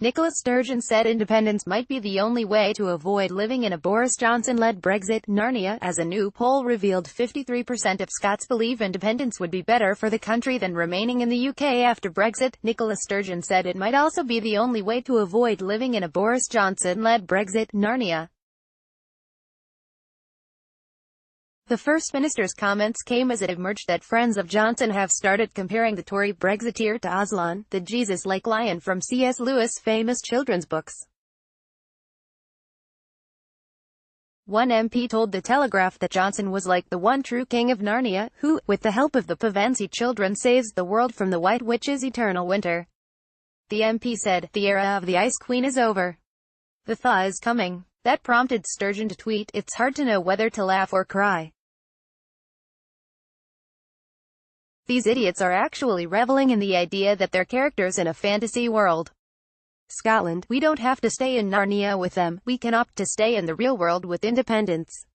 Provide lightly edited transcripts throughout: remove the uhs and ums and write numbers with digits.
Nicola Sturgeon said independence might be the only way to avoid living in a Boris Johnson-led Brexit Narnia, as a new poll revealed 53% of Scots believe independence would be better for the country than remaining in the UK after Brexit. Nicola Sturgeon said it might also be the only way to avoid living in a Boris Johnson-led Brexit Narnia. The First Minister's comments came as it emerged that friends of Johnson have started comparing the Tory Brexiteer to Aslan, the Jesus-like lion from C.S. Lewis' famous children's books. One MP told The Telegraph that Johnson was like the one true king of Narnia, who, with the help of the Pevensey children, saves the world from the White Witch's eternal winter. The MP said, "The era of the Ice Queen is over. The thaw is coming." That prompted Sturgeon to tweet, "It's hard to know whether to laugh or cry. These idiots are actually reveling in the idea that they're characters in a fantasy world. Scotland, we don't have to stay in Narnia with them, we can opt to stay in the real world with independence."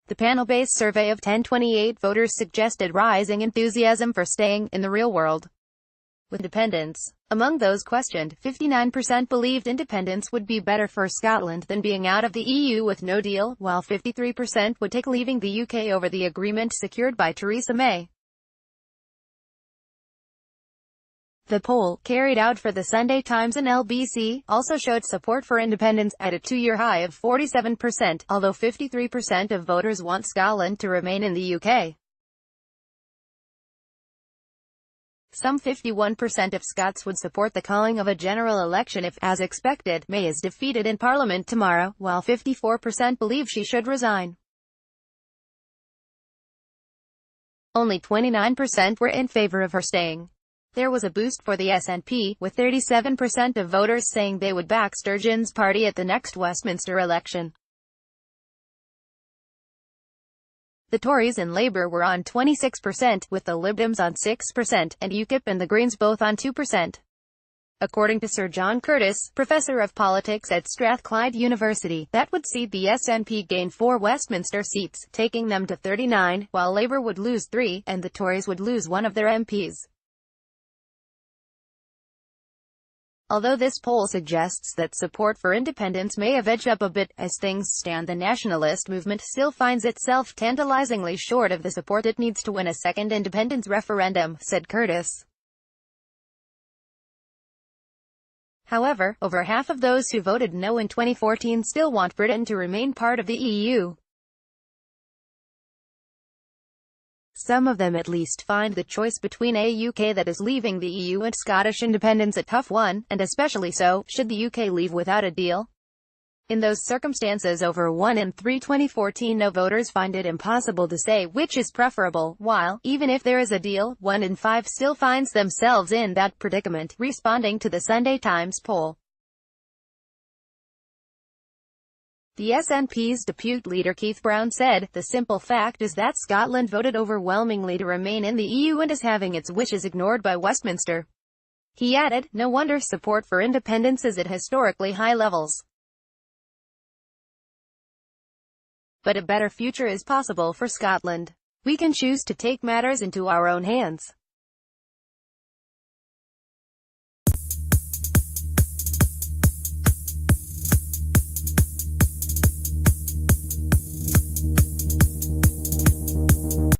The panel-based survey of 1028 voters suggested rising enthusiasm for staying in the real world with independence. Among those questioned, 59% believed independence would be better for Scotland than being out of the EU with no deal, while 53% would take leaving the UK over the agreement secured by Theresa May. The poll, carried out for the Sunday Times and LBC, also showed support for independence, at a two-year high of 47%, although 53% of voters want Scotland to remain in the UK. Some 51% of Scots would support the calling of a general election if, as expected, May is defeated in Parliament tomorrow, while 54% believe she should resign. Only 29% were in favour of her staying. There was a boost for the SNP, with 37% of voters saying they would back Sturgeon's party at the next Westminster election. The Tories and Labour were on 26%, with the Lib Dems on 6%, and UKIP and the Greens both on 2%. According to Sir John Curtis, professor of politics at Strathclyde University, that would see the SNP gain 4 Westminster seats, taking them to 39, while Labour would lose 3, and the Tories would lose 1 of their MPs. Although this poll suggests that support for independence may have edged up a bit, as things stand, the nationalist movement still finds itself tantalizingly short of the support it needs to win a second independence referendum, said Curtis. However, over half of those who voted no in 2014 still want Britain to remain part of the EU. Some of them at least find the choice between a UK that is leaving the EU and Scottish independence a tough one, and especially so, should the UK leave without a deal. In those circumstances, over 1 in 3 2014 no voters find it impossible to say which is preferable, while, even if there is a deal, 1 in 5 still finds themselves in that predicament, responding to the Sunday Times poll. The SNP's deputy leader Keith Brown said, "The simple fact is that Scotland voted overwhelmingly to remain in the EU and is having its wishes ignored by Westminster." He added, "No wonder support for independence is at historically high levels. But a better future is possible for Scotland. We can choose to take matters into our own hands."